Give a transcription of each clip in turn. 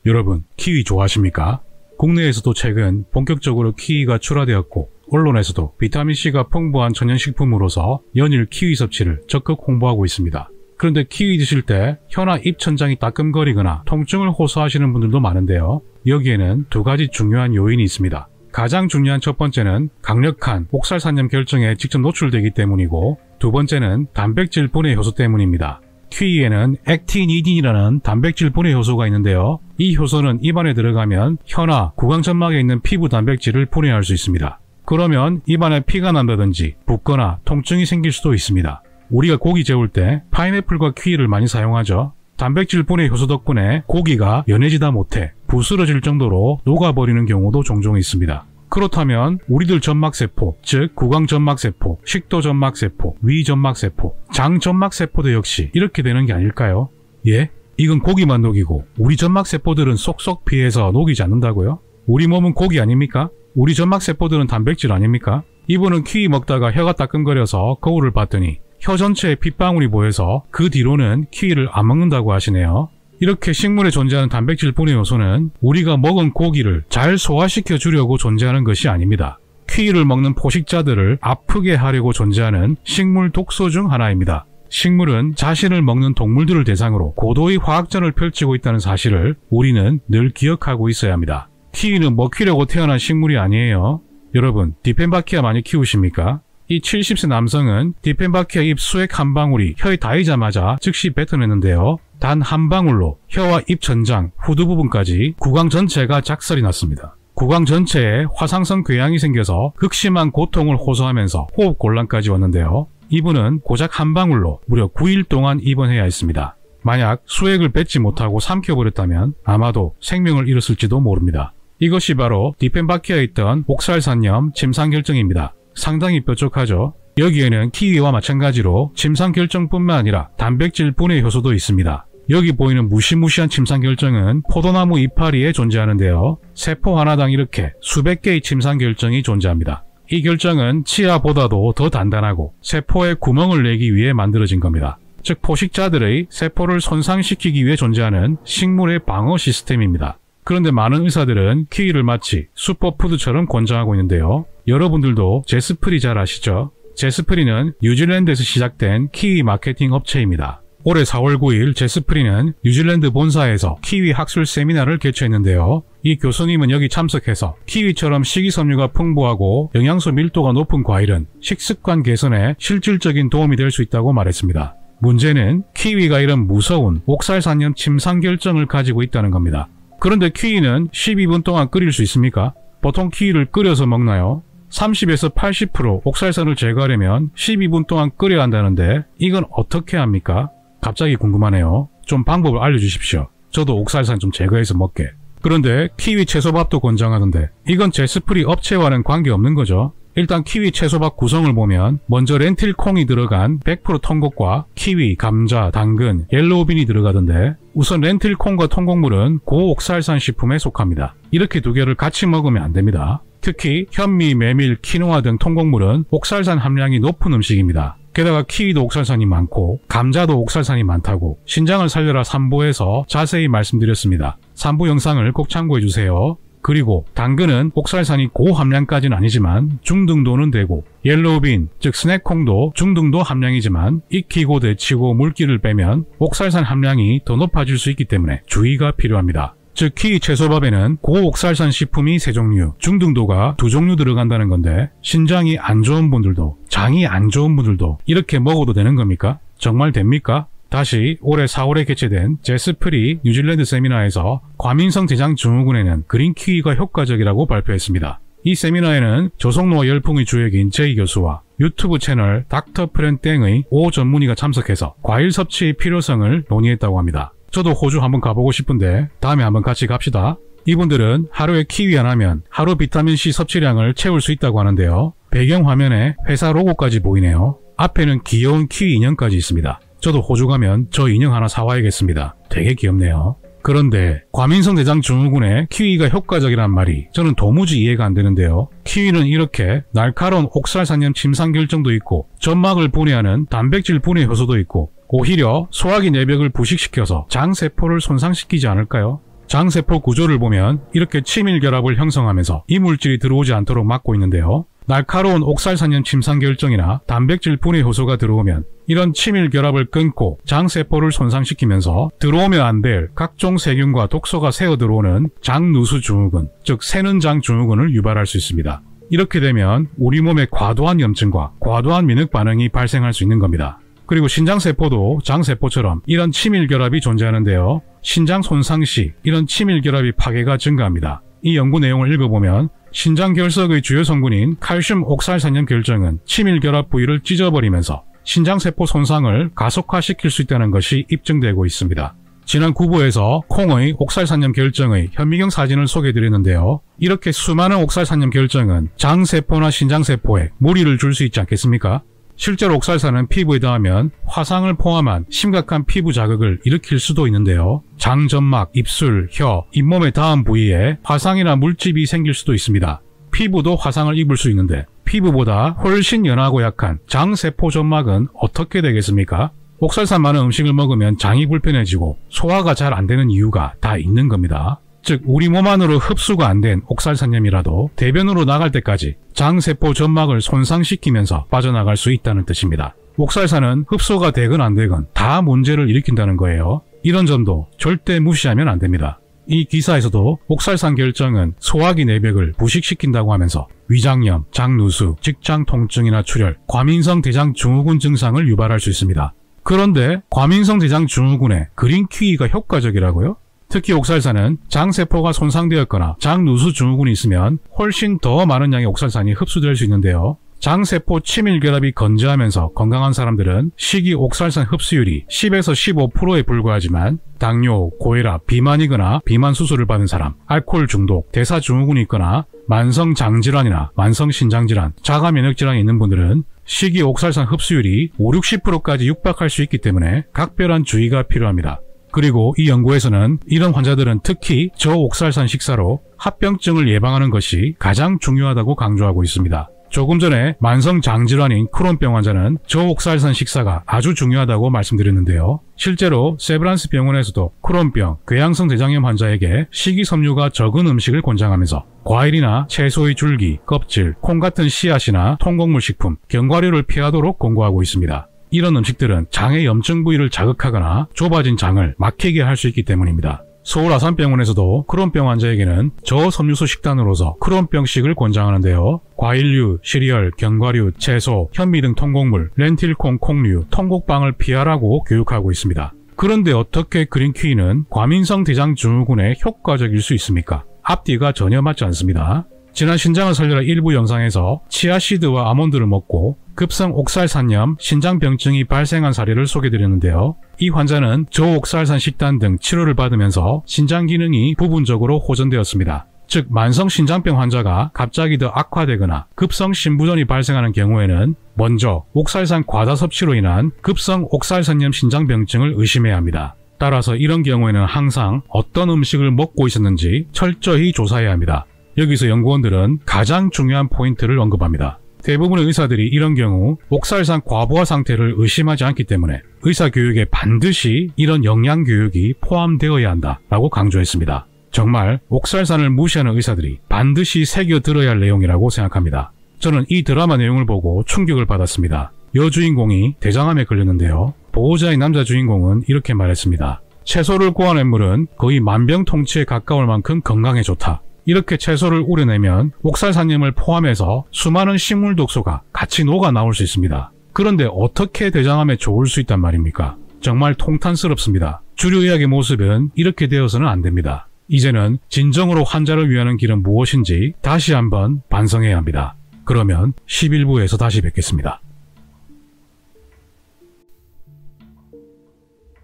여러분, 키위 좋아하십니까? 국내에서도 최근 본격적으로 키위가 출하되었고 언론에서도 비타민C가 풍부한 천연식품으로서 연일 키위 섭취를 적극 홍보하고 있습니다. 그런데 키위 드실 때 혀나 입 천장이 따끔거리거나 통증을 호소하시는 분들도 많은데요. 여기에는 두 가지 중요한 요인이 있습니다. 가장 중요한 첫 번째는 강력한 옥살산염 결정에 직접 노출되기 때문이고, 두 번째는 단백질 분해 효소 때문입니다. 키위에는 액티니딘이라는 단백질 분해 효소가 있는데요. 이 효소는 입안에 들어가면 혀나 구강점막에 있는 피부 단백질을 분해할 수 있습니다. 그러면 입안에 피가 난다든지 붓거나 통증이 생길 수도 있습니다. 우리가 고기 재울 때 파인애플과 키위를 많이 사용하죠. 단백질 분해 효소 덕분에 고기가 연해지다 못해 부스러질 정도로 녹아버리는 경우도 종종 있습니다. 그렇다면 우리들 점막세포, 즉 구강점막세포, 식도점막세포, 위점막세포, 장점막세포도 역시 이렇게 되는 게 아닐까요? 예? 이건 고기만 녹이고 우리 점막세포들은 쏙쏙 피해서 녹이지 않는다고요? 우리 몸은 고기 아닙니까? 우리 점막세포들은 단백질 아닙니까? 이분은 키위 먹다가 혀가 따끔거려서 거울을 봤더니 혀 전체에 핏방울이 보여서 그 뒤로는 키위를 안 먹는다고 하시네요. 이렇게 식물에 존재하는 단백질 분해 요소는 우리가 먹은 고기를 잘 소화시켜 주려고 존재하는 것이 아닙니다. 키위를 먹는 포식자들을 아프게 하려고 존재하는 식물 독소 중 하나입니다. 식물은 자신을 먹는 동물들을 대상으로 고도의 화학전을 펼치고 있다는 사실을 우리는 늘 기억하고 있어야 합니다. 키위는 먹히려고 태어난 식물이 아니에요. 여러분, 디펜바키아 많이 키우십니까? 이 70세 남성은 디펜바키아 잎 수액 한 방울이 혀에 닿이자마자 즉시 뱉어냈는데요. 단 한 방울로 혀와 입 천장, 후두 부분까지 구강 전체가 작살이 났습니다. 구강 전체에 화상성 궤양이 생겨서 극심한 고통을 호소하면서 호흡 곤란까지 왔는데요. 이분은 고작 한 방울로 무려 9일 동안 입원해야 했습니다. 만약 수액을 뱉지 못하고 삼켜버렸다면 아마도 생명을 잃었을지도 모릅니다. 이것이 바로 디펜바키아에 있던 옥살산염 침상결정입니다. 상당히 뾰족하죠. 여기에는 키위와 마찬가지로 침상결정뿐만 아니라 단백질 분해 효소도 있습니다. 여기 보이는 무시무시한 침상결정은 포도나무 이파리에 존재하는데요. 세포 하나당 이렇게 수백 개의 침상결정이 존재합니다. 이 결정은 치아보다도 더 단단하고 세포에 구멍을 내기 위해 만들어진 겁니다. 즉 포식자들의 세포를 손상시키기 위해 존재하는 식물의 방어 시스템입니다. 그런데 많은 의사들은 키위를 마치 슈퍼푸드처럼 권장하고 있는데요. 여러분들도 제스프리 잘 아시죠? 제스프리는 뉴질랜드에서 시작된 키위 마케팅 업체입니다. 올해 4월 9일 제스프리는 뉴질랜드 본사에서 키위 학술 세미나를 개최했는데요. 이 교수님은 여기 참석해서 키위처럼 식이섬유가 풍부하고 영양소 밀도가 높은 과일은 식습관 개선에 실질적인 도움이 될 수 있다고 말했습니다. 문제는 키위가 이런 무서운 옥살산염 침상결정을 가지고 있다는 겁니다. 그런데 키위는 12분 동안 끓일 수 있습니까? 보통 키위를 끓여서 먹나요? 30에서 80% 옥살산을 제거하려면 12분 동안 끓여야 한다는데 이건 어떻게 합니까? 갑자기 궁금하네요. 좀 방법을 알려주십시오. 저도 옥살산 좀 제거해서 먹게. 그런데 키위 채소밥도 권장하던데 이건 제스프리 업체와는 관계없는 거죠. 일단 키위 채소밥 구성을 보면 먼저 렌틸콩이 들어간 100% 통곡과 키위, 감자, 당근, 옐로우빈이 들어가던데 우선 렌틸콩과 통곡물은 고옥살산 식품에 속합니다. 이렇게 두 개를 같이 먹으면 안 됩니다. 특히 현미, 메밀, 키노아 등 통곡물은 옥살산 함량이 높은 음식입니다. 게다가 키위도 옥살산이 많고 감자도 옥살산이 많다고 신장을 살려라 3부에서 자세히 말씀드렸습니다. 3부 영상을 꼭 참고해주세요. 그리고 당근은 옥살산이 고함량까지는 아니지만 중등도는 되고 옐로우빈, 즉 스낵콩도 중등도 함량이지만 익히고 데치고 물기를 빼면 옥살산 함량이 더 높아질 수 있기 때문에 주의가 필요합니다. 즉 키위 채소밥에는 고옥살산 식품이 3종류, 중등도가 2종류 들어간다는 건데 신장이 안 좋은 분들도 장이 안 좋은 분들도 이렇게 먹어도 되는 겁니까? 정말 됩니까? 다시 올해 4월에 개최된 제스프리 뉴질랜드 세미나에서 과민성 대장 증후군에는 그린 키위가 효과적이라고 발표했습니다. 이 세미나에는 조성노와 열풍의 주역인 제이 교수와 유튜브 채널 닥터 프렌땡의 오 전문의가 참석해서 과일 섭취의 필요성을 논의했다고 합니다. 저도 호주 한번 가보고 싶은데 다음에 한번 같이 갑시다. 이분들은 하루에 키위 하나면 하루 비타민C 섭취량을 채울 수 있다고 하는데요. 배경화면에 회사 로고까지 보이네요. 앞에는 귀여운 키위 인형까지 있습니다. 저도 호주 가면 저 인형 하나 사와야겠습니다. 되게 귀엽네요. 그런데 과민성 대장 증후군에 키위가 효과적이란 말이 저는 도무지 이해가 안 되는데요. 키위는 이렇게 날카로운 옥살산염 침상결정도 있고 점막을 분해하는 단백질 분해 효소도 있고 오히려 소화기 내벽을 부식시켜서 장세포를 손상시키지 않을까요? 장세포 구조를 보면 이렇게 치밀결합을 형성하면서 이물질이 들어오지 않도록 막고 있는데요. 날카로운 옥살산염 침상결정이나 단백질 분해 효소가 들어오면 이런 치밀결합을 끊고 장세포를 손상시키면서 들어오면 안 될 각종 세균과 독소가 새어 들어오는 장누수증후군, 즉 새는 장증후군을 유발할 수 있습니다. 이렇게 되면 우리 몸에 과도한 염증과 과도한 민흑 반응이 발생할 수 있는 겁니다. 그리고 신장세포도 장세포처럼 이런 치밀결합이 존재하는데요. 신장 손상 시 이런 치밀결합이 파괴가 증가합니다. 이 연구 내용을 읽어보면 신장결석의 주요 성분인 칼슘 옥살산염 결정은 치밀결합 부위를 찢어버리면서 신장세포 손상을 가속화시킬 수 있다는 것이 입증되고 있습니다. 지난 9부에서 콩의 옥살산염 결정의 현미경 사진을 소개해드렸는데요. 이렇게 수많은 옥살산염 결정은 장세포나 신장세포에 무리를 줄 수 있지 않겠습니까? 실제로 옥살산은 피부에 닿으면 화상을 포함한 심각한 피부 자극을 일으킬 수도 있는데요. 장점막, 입술, 혀, 잇몸에 닿은 부위에 화상이나 물집이 생길 수도 있습니다. 피부도 화상을 입을 수 있는데 피부보다 훨씬 연하고 약한 장세포 점막은 어떻게 되겠습니까? 옥살산 많은 음식을 먹으면 장이 불편해지고 소화가 잘 안 되는 이유가 다 있는 겁니다. 즉 우리 몸 안으로 흡수가 안 된 옥살산염이라도 대변으로 나갈 때까지 장세포 점막을 손상시키면서 빠져나갈 수 있다는 뜻입니다. 옥살산은 흡수가 되건 안 되건 다 문제를 일으킨다는 거예요. 이런 점도 절대 무시하면 안 됩니다. 이 기사에서도 옥살산 결정은 소화기 내벽을 부식시킨다고 하면서 위장염, 장누수, 직장 통증이나 출혈, 과민성 대장 증후군 증상을 유발할 수 있습니다. 그런데 과민성 대장 증후군에 그린 키위가 효과적이라고요? 특히 옥살산은 장세포가 손상되었거나 장누수 증후군이 있으면 훨씬 더 많은 양의 옥살산이 흡수될 수 있는데요. 장세포 치밀결합이 건재하면서 건강한 사람들은 식이 옥살산 흡수율이 10에서 15%에 불과하지만 당뇨, 고혈압, 비만이거나 비만 수술을 받은 사람, 알코올 중독, 대사증후군이 있거나 만성 장질환이나 만성 신장질환, 자가면역질환이 있는 분들은 식이 옥살산 흡수율이 5, 60%까지 육박할 수 있기 때문에 각별한 주의가 필요합니다. 그리고 이 연구에서는 이런 환자들은 특히 저옥살산 식사로 합병증을 예방하는 것이 가장 중요하다고 강조하고 있습니다. 조금 전에 만성 장질환인 크론병 환자는 저옥살산 식사가 아주 중요하다고 말씀드렸는데요. 실제로 세브란스 병원에서도 크론병, 궤양성 대장염 환자에게 식이섬유가 적은 음식을 권장하면서 과일이나 채소의 줄기, 껍질, 콩 같은 씨앗이나 통곡물 식품, 견과류를 피하도록 권고하고 있습니다. 이런 음식들은 장의 염증 부위를 자극하거나 좁아진 장을 막히게 할 수 있기 때문입니다. 서울 아산병원에서도 크론병 환자에게는 저섬유소 식단으로서 크론병식을 권장하는데요. 과일류, 시리얼, 견과류, 채소, 현미 등 통곡물, 렌틸콩, 콩류, 통곡빵을 피하라고 교육하고 있습니다. 그런데 어떻게 그린키위는 과민성 대장 증후군에 효과적일 수 있습니까? 앞뒤가 전혀 맞지 않습니다. 지난 신장을 살려라 일부 영상에서 치아씨드와 아몬드를 먹고 급성 옥살산염, 신장병증이 발생한 사례를 소개드렸는데요. 이 환자는 저옥살산 식단 등 치료를 받으면서 신장 기능이 부분적으로 호전되었습니다. 즉 만성 신장병 환자가 갑자기 더 악화되거나 급성 신부전이 발생하는 경우에는 먼저 옥살산 과다 섭취로 인한 급성 옥살산염 신장병증을 의심해야 합니다. 따라서 이런 경우에는 항상 어떤 음식을 먹고 있었는지 철저히 조사해야 합니다. 여기서 연구원들은 가장 중요한 포인트를 언급합니다. 대부분의 의사들이 이런 경우 옥살산 과부하 상태를 의심하지 않기 때문에 의사교육에 반드시 이런 영양교육이 포함되어야 한다라고 강조했습니다. 정말 옥살산을 무시하는 의사들이 반드시 새겨들어야 할 내용이라고 생각합니다. 저는 이 드라마 내용을 보고 충격을 받았습니다. 여주인공이 대장암에 걸렸는데요. 보호자의 남자 주인공은 이렇게 말했습니다. 채소를 구워낸 물은 거의 만병통치에 가까울 만큼 건강에 좋다. 이렇게 채소를 우려내면 옥살산염을 포함해서 수많은 식물 독소가 같이 녹아 나올 수 있습니다. 그런데 어떻게 대장암에 좋을 수 있단 말입니까? 정말 통탄스럽습니다. 주류 의학의 모습은 이렇게 되어서는 안 됩니다. 이제는 진정으로 환자를 위하는 길은 무엇인지 다시 한번 반성해야 합니다. 그러면 11부에서 다시 뵙겠습니다.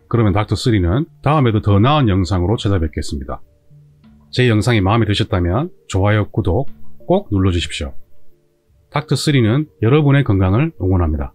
그러면 닥터3는 다음에도 더 나은 영상으로 찾아뵙겠습니다. 제 영상이 마음에 드셨다면 좋아요, 구독 꼭 눌러주십시오. 닥터3는 여러분의 건강을 응원합니다.